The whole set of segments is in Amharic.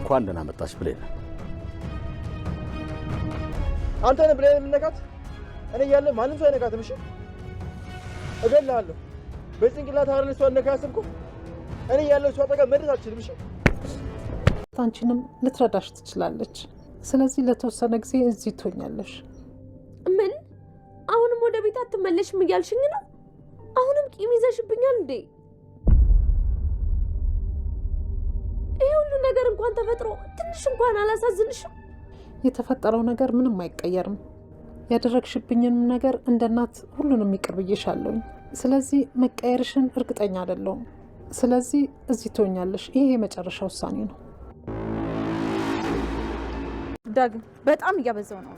እንኳን ደህና መጣሽ ብሌን። አንተ ነህ ብሌን የምነካት? እኔ እያለሁ ማንም ሰው አይነካትም። እሺ እገልሃለሁ። በጭንቅላት አረን እሷን ነካ ያሰብኩ እኔ እያለሁ እሷ አጠገብ መድረስ አልችልም። እሺ አንቺንም ልትረዳሽ ትችላለች። ስለዚህ ለተወሰነ ጊዜ እዚህ ትሆኛለሽ። ምን? አሁንም ወደ ቤት አትመለሽም እያልሽኝ ነው? አሁንም ቂም ይዘሽብኛል እንዴ? ይሄ ሁሉ ነገር እንኳን ተፈጥሮ ትንሽ እንኳን አላሳዝንሽም? የተፈጠረው ነገር ምንም አይቀየርም። ያደረግሽብኝንም ነገር እንደ እናት ሁሉንም ይቅር ብዬሻለሁኝ። ስለዚህ መቀየርሽን እርግጠኛ አይደለሁም። ስለዚህ እዚህ ትሆኛለሽ። ይሄ የመጨረሻ ውሳኔ ነው። ዳግም በጣም እያበዛው ነው።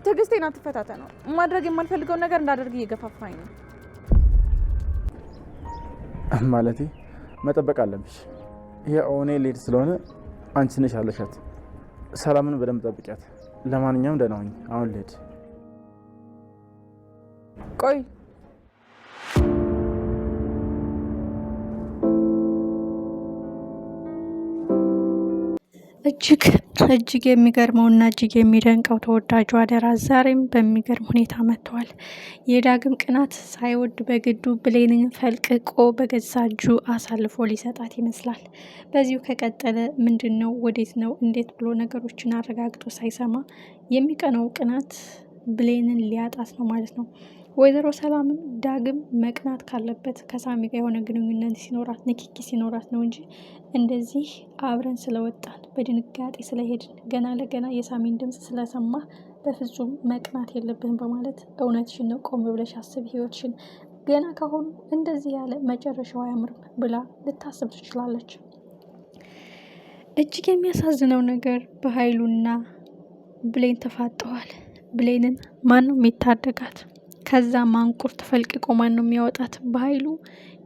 ትዕግስቴን አትፈታተነው። ማድረግ የማልፈልገውን ነገር እንዳደርግ እየገፋፋኝ ነው። ማለቴ መጠበቅ አለብሽ። ይሄ ኦኔ ሌድ ስለሆነ አንቺ ነሽ አለሻት። ሰላምን በደንብ ጠብቂያት። ለማንኛውም ደህና ሁኚ። አሁን ልሄድ። ቆይ እጅግ የሚገርመውና እጅግ የሚደንቀው ተወዳጁ አደራ ዛሬም በሚገርም ሁኔታ መጥቷል። የዳግም ቅናት ሳይወድ በግዱ ብሌንን ፈልቅቆ በገዛ እጁ አሳልፎ ሊሰጣት ይመስላል። በዚሁ ከቀጠለ ምንድን ነው ወዴት ነው እንዴት ብሎ ነገሮችን አረጋግጦ ሳይሰማ የሚቀነው ቅናት ብሌንን ሊያጣት ነው ማለት ነው። ወይዘሮ ሰላምም ዳግም መቅናት ካለበት ከሳሚ ጋር የሆነ ግንኙነት ሲኖራት ንክኪ ሲኖራት ነው እንጂ እንደዚህ አብረን ስለወጣን በድንጋጤ ስለሄድን ገና ለገና የሳሚን ድምፅ ስለሰማ በፍጹም መቅናት የለብህም በማለት እውነትሽን ነው፣ ቆም ብለሽ አስብ፣ ህይወትሽን ገና ካሁኑ እንደዚህ ያለ መጨረሻው አያምርም ብላ ልታስብ ትችላለች። እጅግ የሚያሳዝነው ነገር በኃይሉና ብሌን ተፋጠዋል። ብሌንን ማን ነው የሚታደጋት? ከዛ ማንቁርት ፈልቅቆ ማን ነው የሚያወጣት? በኃይሉ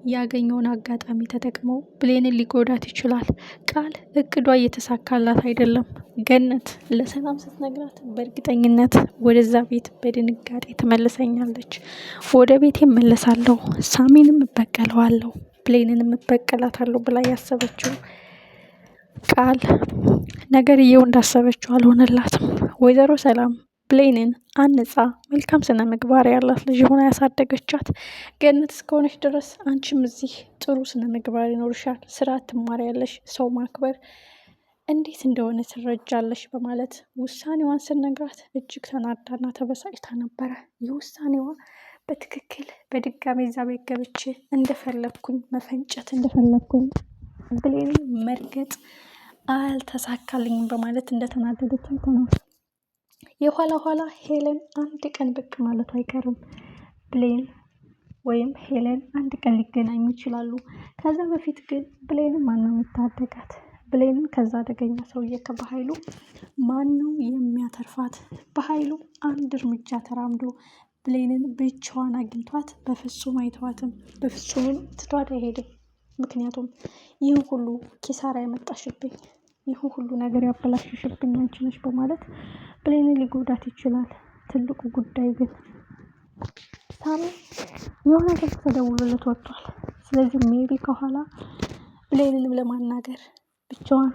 ያገኘውን አጋጣሚ ተጠቅመው ብሌንን ሊጎዳት ይችላል። ቃል እቅዷ እየተሳካላት አይደለም። ገነት ለሰላም ስትነግራት በእርግጠኝነት ወደዛ ቤት በድንጋጤ ትመልሰኛለች። ወደ ቤት እመለሳለሁ፣ ሳሚንም እበቀለዋለሁ፣ ብሌንንም እበቀላታለሁ ብላ ያሰበችው ቃል ነገርየው እንዳሰበችው አልሆነላትም። ወይዘሮ ሰላም ብሌንን አንጻ መልካም ስነ ምግባር ያላት ልጅ ሆና ያሳደገቻት ገነት እስከሆነች ድረስ አንቺም እዚህ ጥሩ ስነ ምግባር ይኖርሻል፣ ስራ ትማሪያለሽ፣ ሰው ማክበር እንዴት እንደሆነ ትረጃለሽ በማለት ውሳኔዋን ስነግራት እጅግ ተናዳና ተበሳጭታ ነበረ። የውሳኔዋ በትክክል በድጋሚ እዛ ቤት ገብቼ እንደፈለግኩኝ መፈንጨት እንደፈለግኩኝ ብሌንን መርገጥ አልተሳካልኝም በማለት እንደተናደደች ተናል። የኋላ ኋላ ሄለን አንድ ቀን ብቅ ማለቱ አይቀርም። ብሌን ወይም ሄለን አንድ ቀን ሊገናኙ ይችላሉ። ከዛ በፊት ግን ብሌንን ማን ነው የሚታደጋት? ብሌንን ከዛ አደገኛ ሰውዬ በኃይሉ ማን ነው የሚያተርፋት? በኃይሉ አንድ እርምጃ ተራምዶ ብሌንን ብቻዋን አግኝቷት በፍጹም አይተዋትም። በፍጹም ትቷት አይሄድም። ምክንያቱም ይህን ሁሉ ኪሳራ ያመጣሽብኝ፣ ይህን ሁሉ ነገር ያበላሽሽብኝ አንቺ ነሽ በማለት ብሌንን ሊጎዳት ይችላል። ትልቁ ጉዳይ ግን ሳሚ የሆነ ነገር ተደውሎለት ወጥቷል። ስለዚህ ሜቢ ከኋላ ብሌንንም ለማናገር ብቻዋን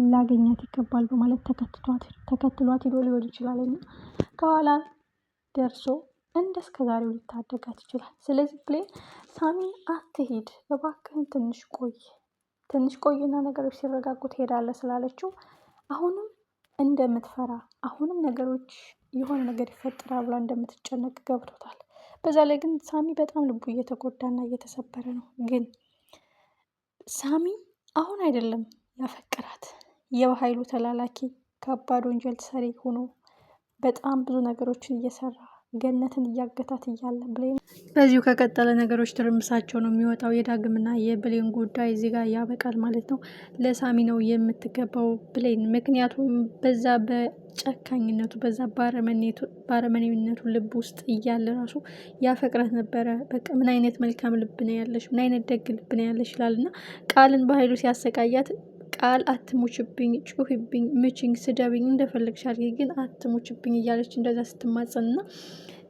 ላገኛት ይገባል በማለት ተከትሏት ሄዶ ሊሆን ይችላል እና ከኋላ ደርሶ እንደ እስከዛሬው ሊታደጋት ይችላል። ስለዚህ ብሌን ሳሚ አትሄድ እባክህን ትንሽ ቆይና ነገሮች ሲረጋጉ ትሄዳለህ ስላለችው አሁንም እንደምትፈራ አሁንም ነገሮች የሆነ ነገር ይፈጠራል ብላ እንደምትጨነቅ ገብቶታል። በዛ ላይ ግን ሳሚ በጣም ልቡ እየተጎዳና እየተሰበረ ነው። ግን ሳሚ አሁን አይደለም ያፈቀራት የኃይሉ ተላላኪ ከባድ ወንጀል ሰሪ ሆኖ በጣም ብዙ ነገሮችን እየሰራ ገነትን እያገታት እያለ ብሌን በዚሁ ከቀጠለ ነገሮች ትርምሳቸው ነው የሚወጣው። የዳግምና የብሌን ጉዳይ እዚህ ጋር ያበቃል ማለት ነው። ለሳሚ ነው የምትገባው ብሌን። ምክንያቱም በዛ በጨካኝነቱ በዛ ባረመኔነቱ ልብ ውስጥ እያለ ራሱ ያፈቅራት ነበረ። በቃ ምን አይነት መልካም ልብ ነው ያለሽ፣ ምን አይነት ደግ ልብ ነው ያለሽ ይላል እና ቃልን በኃይሉ ሲያሰቃያት ቃል አትሙችብኝ፣ ጩህብኝ፣ ምችኝ፣ ስደብኝ፣ እንደፈለግሽ አድርጊ ግን አትሙችብኝ እያለች እንደዛ ስትማጸንና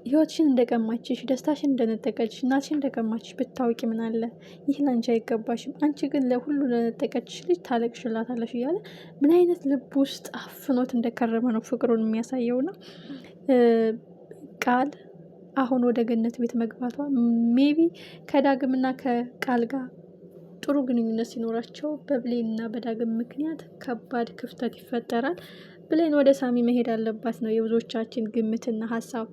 ህይወትሽን እንደቀማችሽ፣ ደስታሽን እንደነጠቀችሽ፣ እናትሽን እንደቀማችሽ ብታውቂ ምን አለ? ይህ ለአንቺ አይገባሽም። አንቺ ግን ለሁሉ ለነጠቀችሽ ልጅ ታለቅሽላታለሽ እያለ ምን አይነት ልብ ውስጥ አፍኖት እንደከረመ ነው ፍቅሩን የሚያሳየው ነው። ቃል አሁን ወደ ገነት ቤት መግባቷ ሜቢ ከዳግምና ከቃል ጋር ጥሩ ግንኙነት ሲኖራቸው በብሌንና በዳግም ምክንያት ከባድ ክፍተት ይፈጠራል። ብሌን ወደ ሳሚ መሄድ አለባት ነው የብዙዎቻችን ግምትና ሀሳብ።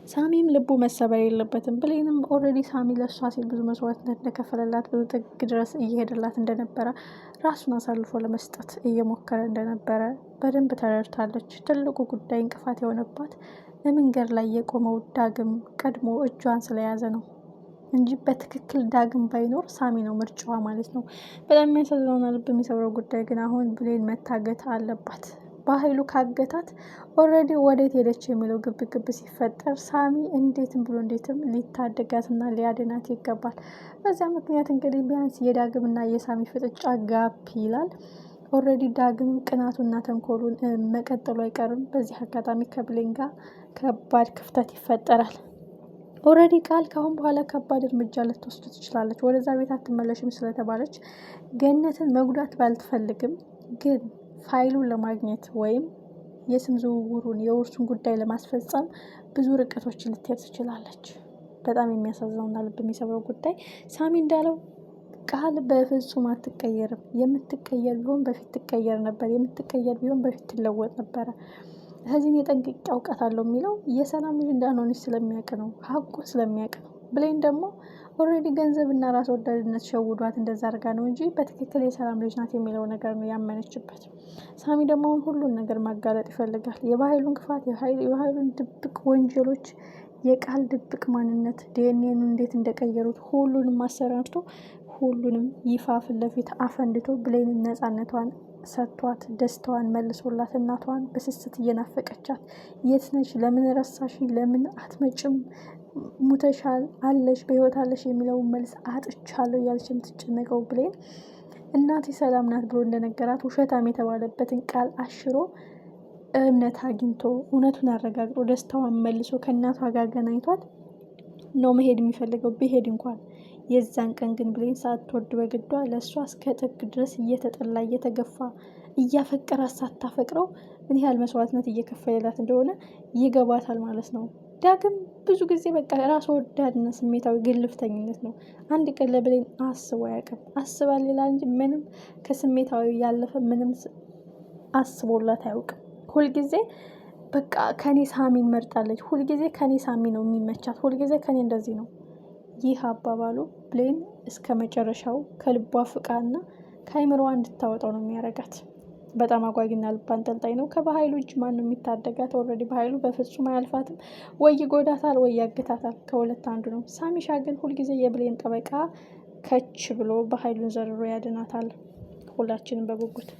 ሳሚም ልቡ መሰበር የለበትም። ብሌንም ኦልሬዲ ሳሚ ለእሷ ሲል ብዙ መስዋዕትነት እንደከፈለላት፣ ብዙ ጥግ ድረስ እየሄደላት እንደነበረ፣ ራሱን አሳልፎ ለመስጠት እየሞከረ እንደነበረ በደንብ ተረድታለች። ትልቁ ጉዳይ እንቅፋት የሆነባት ለመንገድ ላይ የቆመው ዳግም ቀድሞ እጇን ስለያዘ ነው እንጂ በትክክል ዳግም ባይኖር ሳሚ ነው ምርጫዋ ማለት ነው። በጣም የሚያሳዝነውና ልብ የሚሰብረው ጉዳይ ግን አሁን ብሌን መታገት አለባት። በኃይሉ ካገታት ኦልሬዲ ወዴት ሄደች የሚለው ግብ ሲፈጠር ሳሚ እንዴትም ብሎ እንዴትም ሊታደጋትና ሊያድናት ይገባል። በዚያ ምክንያት እንግዲህ ቢያንስ የዳግምና የሳሚ ፍጥጫ ጋፕ ይላል። ኦልሬዲ ዳግም ቅናቱና ተንኮሉን መቀጠሉ አይቀርም። በዚህ አጋጣሚ ከብሌን ጋር ከባድ ክፍተት ይፈጠራል። ኦልሬዲ ቃል ካሁን በኋላ ከባድ እርምጃ ልትወስድ ትችላለች። ወደዛ ቤት አትመለሽም ስለተባለች ገነትን መጉዳት ባልትፈልግም ግን ፋይሉን ለማግኘት ወይም የስም ዝውውሩን የውርሱን ጉዳይ ለማስፈጸም ብዙ ርቀቶችን ልትሄድ ትችላለች። በጣም የሚያሳዝነውና ልብ የሚሰብረው ጉዳይ ሳሚ እንዳለው ቃል በፍጹም አትቀየርም። የምትቀየር ቢሆን በፊት ትቀየር ነበር። የምትቀየር ቢሆን በፊት ትለወጥ ነበረ። ከዚህን የጠንቅቄ አውቃታለሁ የሚለው የሰላም ልጅ እንዳልሆነች ስለሚያውቅ ነው፣ ሀቁን ስለሚያውቅ ነው። ብሌን ደግሞ ኦልሬዲ ገንዘብና ራስ ወዳድነት ሸውዷት እንደዛ አድርጋ ነው እንጂ በትክክል የሰላም ልጅ ናት የሚለው ነገር ነው ያመነችበት። ሳሚ ደግሞ አሁን ሁሉን ነገር ማጋለጥ ይፈልጋል። የባህሉን ክፋት፣ የባህሉን ድብቅ ወንጀሎች፣ የቃል ድብቅ ማንነት፣ ዲኤንኤን እንዴት እንደቀየሩት ሁሉንም አሰራርቶ ሁሉንም ይፋ ፊት ለፊት አፈንድቶ ብሌንን ነፃነቷን ሰጥቷት ደስታዋን መልሶላት እናቷን በስስት እየናፈቀቻት የት ነሽ? ለምን ረሳሽ? ለምን አትመጭም? ሙተሻል አለሽ በህይወት አለሽ የሚለውን መልስ አጥቻለሁ እያለች የምትጨነቀው ብሌን እናቴ ሰላም ናት ብሎ እንደነገራት ውሸታም የተባለበትን ቃል አሽሮ እምነት አግኝቶ እውነቱን አረጋግጦ ደስታዋን መልሶ ከእናቷ ጋር ገናኝቷት ነው መሄድ የሚፈልገው። ብሄድ እንኳን የዛን ቀን ግን ብሌን ሳትወድ በግዷ ለእሷ እስከ ጥግ ድረስ እየተጠላ እየተገፋ እያፈቀራት ሳታፈቅረው ምን ያህል መስዋዕትነት እየከፈለላት እንደሆነ ይገባታል ማለት ነው። ዳግም ብዙ ጊዜ በቃ ራስ ወዳድና ስሜታዊ ግልፍተኝነት ነው። አንድ ቀን ለብሌን አስቦ አያውቅም። አስባ ሌላ እንጂ ምንም ከስሜታዊ ያለፈ ምንም አስቦላት አያውቅም። ሁልጊዜ በቃ ከኔ ሳሚን መርጣለች። ሁልጊዜ ከኔ ሳሚ ነው የሚመቻት። ሁልጊዜ ከኔ እንደዚህ ነው። ይህ አባባሉ ብሌን እስከ መጨረሻው ከልቧ ፍቃና ከአይምሮዋ እንድታወጣው ነው የሚያደርጋት። በጣም አጓጊና ልብ አንጠልጣይ ነው። ከባህሉ እጅ ማን ነው የሚታደጋት? ኦልሬዲ ባህሉ በፍጹም አያልፋትም። ወይ ይጎዳታል ወይ ያግታታል። ከሁለት አንዱ ነው። ሳሚሻ ግን ሁልጊዜ የብሌን ጠበቃ ከች ብሎ ባህሉን ዘርሮ ያድናታል። ሁላችንም በጉጉት